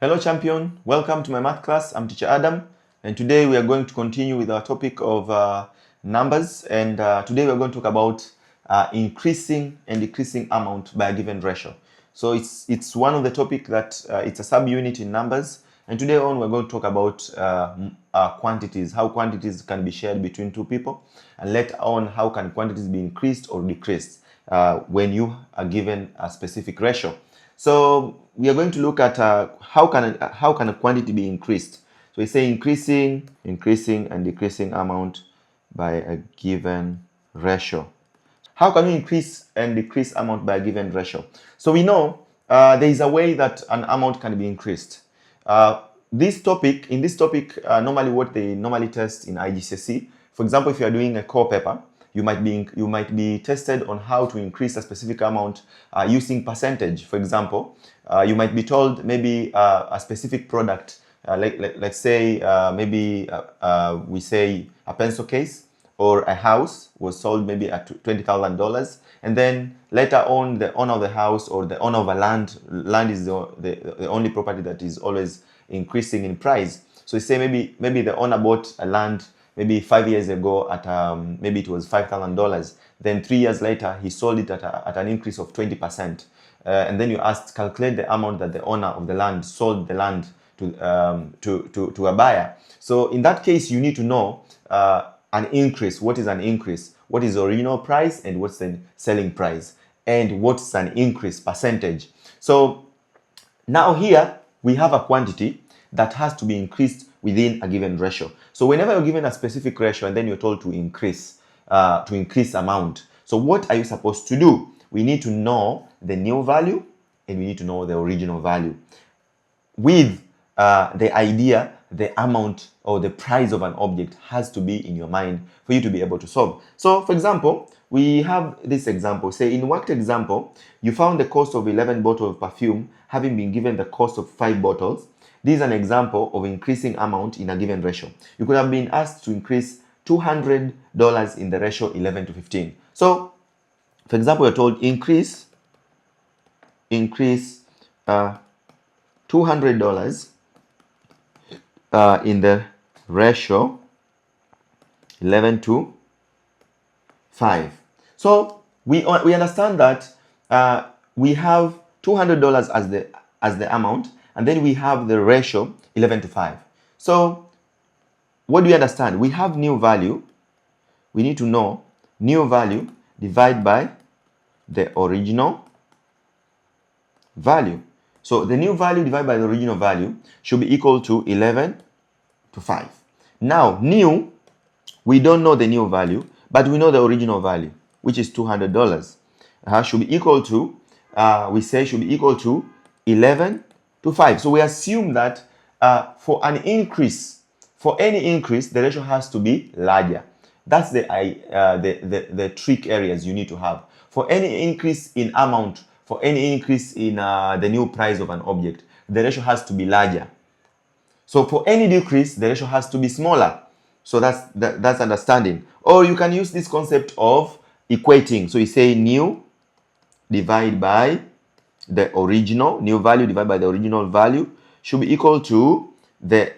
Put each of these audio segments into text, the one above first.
Hello champion, welcome to my math class. I'm teacher Adam, and today we are going to continue with our topic of numbers, and today we are going to talk about increasing and decreasing amount by a given ratio. So it's one of the topic that it's a subunit in numbers, and today on we're going to talk about quantities, how quantities can be shared between two people, and later on how can quantities be increased or decreased when you are given a specific ratio. So we are going to look at how can a quantity be increased. So we say increasing and decreasing amount by a given ratio. How can we increase and decrease amount by a given ratio? So we know there is a way that an amount can be increased. In this topic, normally what they normally test in IGCSE, for example, if you are doing a core paper, you might be tested on how to increase a specific amount using percentage. For example, you might be told maybe a specific product, let's say we say a pencil case or a house was sold maybe at $20,000, and then later on the owner of the house or the owner of a land is the only property that is always increasing in price. So you say maybe the owner bought a land maybe 5 years ago at maybe it was $5,000. Then 3 years later he sold it at an increase of 20%. And then you asked, calculate the amount that the owner of the land sold the land to a buyer. So in that case, you need to know an increase. What is an increase? What is the original price and what's the selling price? And what's an increase percentage? So now here we have a quantity that has to be increased within a given ratio. So whenever you're given a specific ratio and then you're told to increase amount. So what are you supposed to do? We need to know the new value and we need to know the original value. With the idea, the amount or the price of an object has to be in your mind for you to be able to solve. So for example, we have this example. Say in worked example, you found the cost of 11 bottles of perfume having been given the cost of 5 bottles. This is an example of increasing amount in a given ratio. You could have been asked to increase $200 in the ratio 11 to 15. So for example, you're told increase $200 in the ratio 11 to 5. So we understand that we have $200 as the amount, and then we have the ratio 11 to 5. So what do we understand? We have new value. We need to know new value divided by the original value. So the new value divided by the original value should be equal to 11 to 5. Now, new, we don't know the new value, but we know the original value, which is $200. Should be equal to, should be equal to 11 to 5. So we assume that for any increase, the ratio has to be larger. That's the trick areas you need to have. For any increase in amount, for any increase in the new price of an object, the ratio has to be larger. So for any decrease, the ratio has to be smaller. So that's understanding. Or you can use this concept of equating. So you say new divided by the original, new value divided by the original value should be equal to the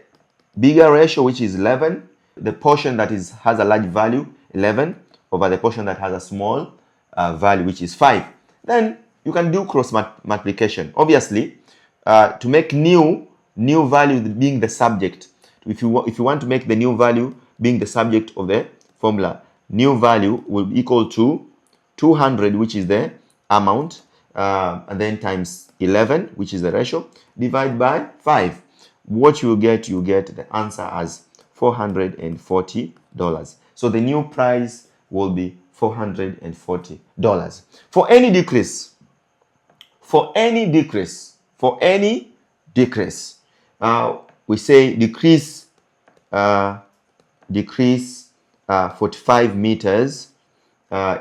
bigger ratio, which is 11, the portion that has a large value, 11, over the portion that has a small value, which is 5. Then you can do cross multiplication. Obviously, to make new value being the subject, if you want to make the new value being the subject of the formula, new value will be equal to 200, which is the amount, and then times 11, which is the ratio, divided by 5. What you get the answer as $440. So the new price will be $440. For any decrease, we say decrease 45 meters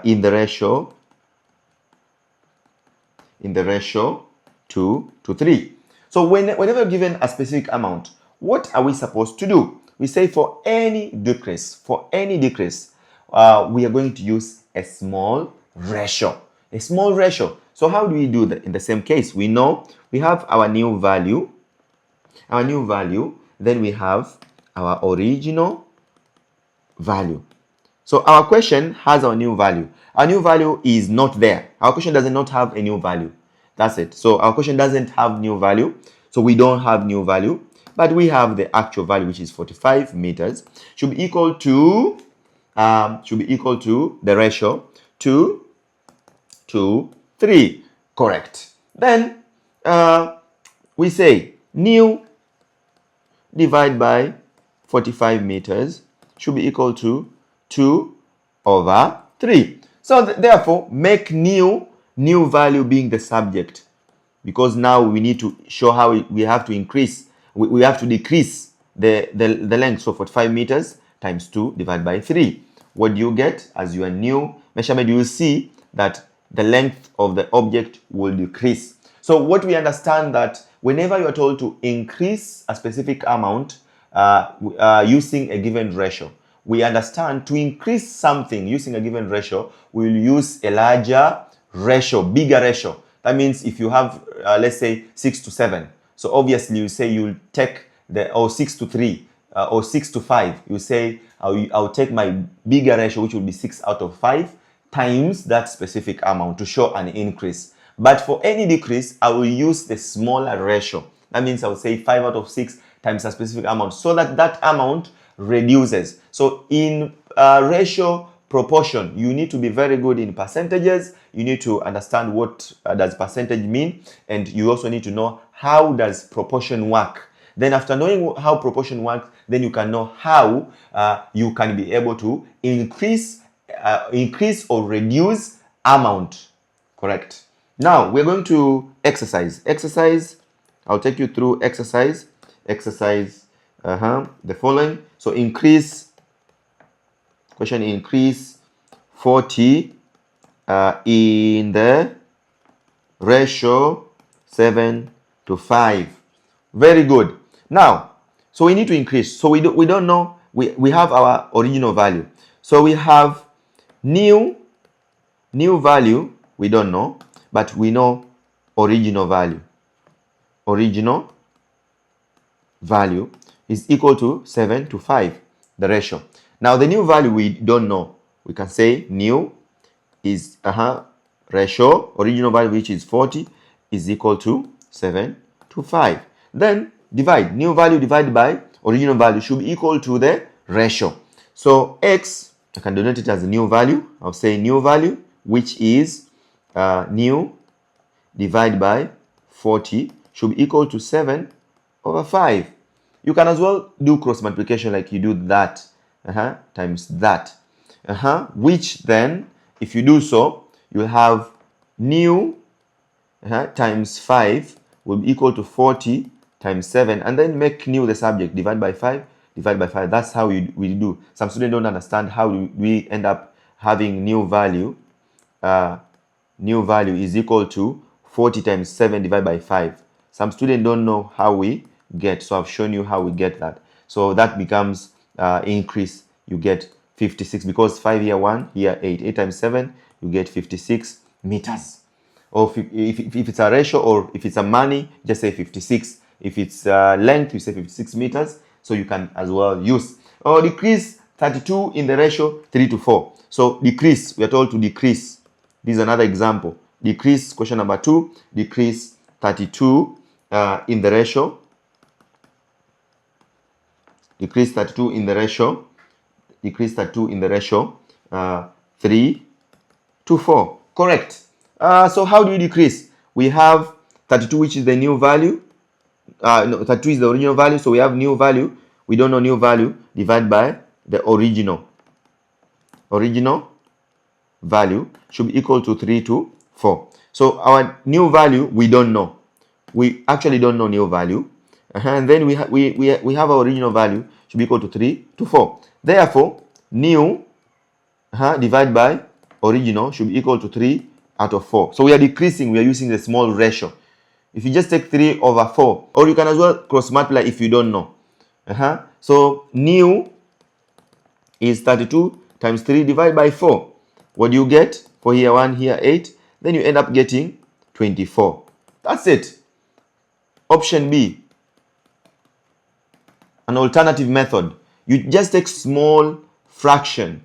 in the ratio 2 to 3. So whenever given a specific amount, what are we supposed to do? We say for any decrease, we are going to use a small ratio. So how do we do that? In the same case, we know we have our new value our new value, then we have our original value. So our question has our new value. Our new value is not there. Our question does not have a new value. That's it. So our question doesn't have new value. So we don't have new value, but we have the actual value, which is 45 meters. Should be equal to the ratio 2 to 3. Correct. Then we say new divided by 45 meters should be equal to 2 over 3. So therefore, make new value being the subject, because now we need to show how we have to increase, we have to decrease the length. So 45 meters times 2 divided by 3. What do you get as your new measurement? You will see that the length of the object will decrease. So what we understand that whenever you are told to increase a specific amount using a given ratio, we understand to increase something using a given ratio, we will use a larger ratio, bigger ratio. That means if you have, let's say, 6 to 7, so obviously you say you'll take or 6 to 3 or 6 to 5. You say I'll take my bigger ratio, which will be 6 out of 5, times that specific amount to show an increase. But for any decrease, I will use the smaller ratio. That means I will say 5 out of 6 times a specific amount, so that that amount reduces. So in ratio proportion, you need to be very good in percentages. You need to understand what does percentage mean, and you also need to know how does proportion work. Then after knowing how proportion works, then you can know how you can be able to increase or reduce amount. Correct. Now we're going to exercise. I'll take you through exercise. The following. So increase 40 in the ratio 7 to 5. Very good. Now, so we need to increase. So we don't know. We have our original value. So we have new value. We don't know, but we know original value. Original value is equal to 7 to 5, the ratio. Now the new value we don't know. We can say new is ratio, original value, which is 40, is equal to 7 to 5. Then divide. New value divided by original value should be equal to the ratio. So x, I can denote it as a new value. I'll say new value, which is new divided by 40 should be equal to 7 over 5. You can as well do cross multiplication, like you do that times that, which then, if you do so, you'll have new times 5 will be equal to 40 times 7, and then make new the subject, divide by 5, divide by 5. That's how we do. Some students don't understand how we end up having new value. New value is equal to 40 times 7 divided by 5. Some students don't know how we get, so I've shown you how we get that. So that becomes increase. You get 56, because 5 here 1, here 8. 8 times 7, you get 56 meters. Or if it's a ratio, or if it's a money, just say 56. If it's length, you say 56 meters. So you can as well use. Or decrease 32 in the ratio 3 to 4. So decrease, we are told to decrease. This is another example. Decrease, question number 2, decrease 32 in the ratio. Decrease 32 in the ratio. Decrease 32 in the ratio 3 to 4. Correct. So how do we decrease? We have 32, which is the new value. No, 32 is the original value. So we have new value. We don't know new value. Divide by the original. Original value should be equal to 3 to 4. So our new value, we don't know. We actually don't know new value. And then we have our original value should be equal to 3 to 4. Therefore, new divided by original should be equal to 3 out of 4. So we are decreasing. We are using the small ratio. If you just take 3 over 4, or you can as well cross multiply if you don't know. So new is 32 times 3 divided by 4. What do you get? For here 1, here 8. Then you end up getting 24. That's it. Option B. an alternative method. You just take small fraction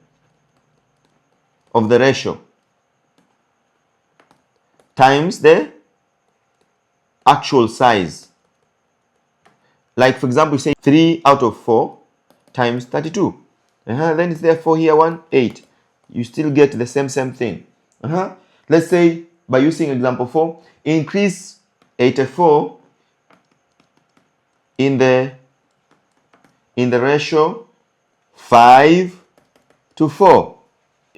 of the ratio times the actual size. Like, for example, you say 3 out of 4 times 32. Then it's therefore here 1, 8. You still get the same thing. Let's say, by using example 4, increase 84 in the ratio 5 to 4.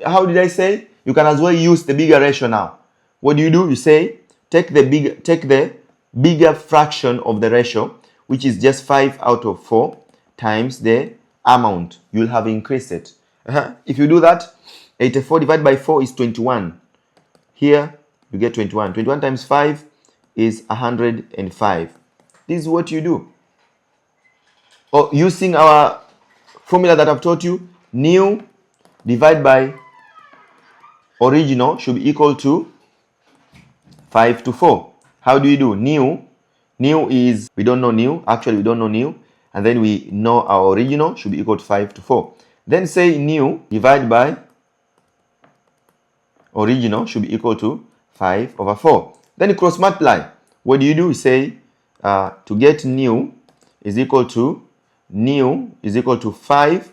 How did I say? You can as well use the bigger ratio now. What do? You say take the bigger fraction of the ratio, which is just 5 out of 4, times the amount. You'll have increased it. If you do that, 84 divided by 4 is 21. Here you get 21. 21 times 5 is 105. This is what you do. Or using our formula that I've taught you, new divided by original should be equal to 5 to 4. How do you do? New is, we don't know new. Actually, we don't know new. And then we know our original should be equal to 5 to 4. Then say new divided by original should be equal to 5 over 4. Then you cross multiply. What do? You say to get new is equal to 5.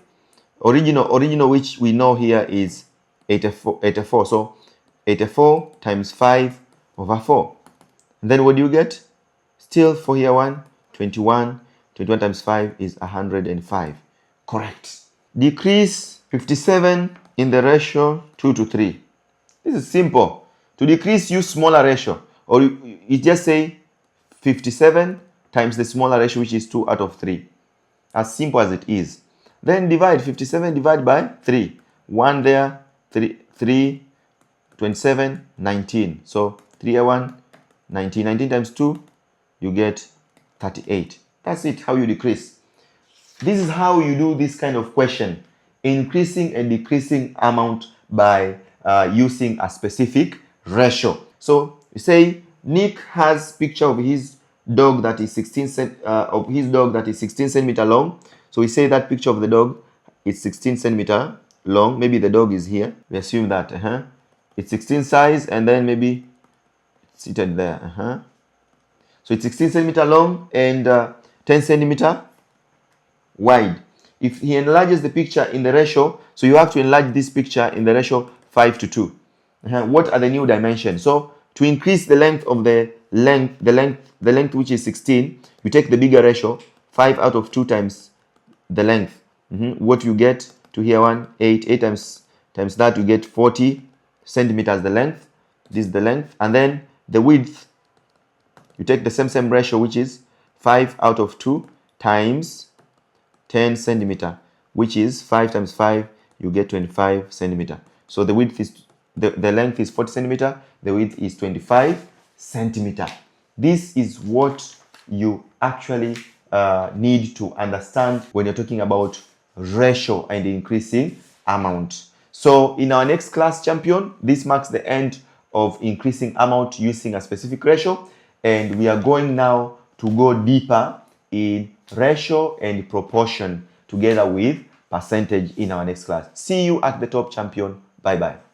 Original which we know here is 84. So 84 times 5 over 4. And then what do you get? Still for here 1, 21. 21 times 5 is 105. Correct. Decrease 57 in the ratio 2 to 3. This is simple. To decrease, use smaller ratio. Or you just say 57 times the smaller ratio, which is 2 out of 3. As simple as it is. Then divide 57 divided by 3. 1 there, 3, 27, 19. So 3 1, 19. 19 times 2, you get 38. That's it, how you decrease. This is how you do this kind of question. Increasing and decreasing amount by using a specific ratio. So you say Nick has picture of his dog that is 16 centimeter long. So we say that picture of the dog is 16 centimeter long. Maybe the dog is here. We assume that it's 16 size, and then maybe it's seated there. So it's 16 centimeter long and 10 centimeter wide. If he enlarges the picture in the ratio, so you have to enlarge this picture in the ratio 5 to 2. What are the new dimensions? So to increase the length of the length which is 16, you take the bigger ratio, 5 out of 2 times the length. What you get to here 1, 8. 8 times that, you get 40 centimeters the length. This is the length. And then the width, you take the same ratio, which is 5 out of 2 times 10 centimeter, which is 5 times 5, you get 25 centimeter. So the width is, the length is 40 centimeter, the width is 25 centimeter. This is what you actually need to understand when you're talking about ratio and increasing amount. So in our next class, champion, this marks the end of increasing amount using a specific ratio, and we are going now to go deeper in ratio and proportion together with percentage in our next class. See you at the top, champion. Bye bye.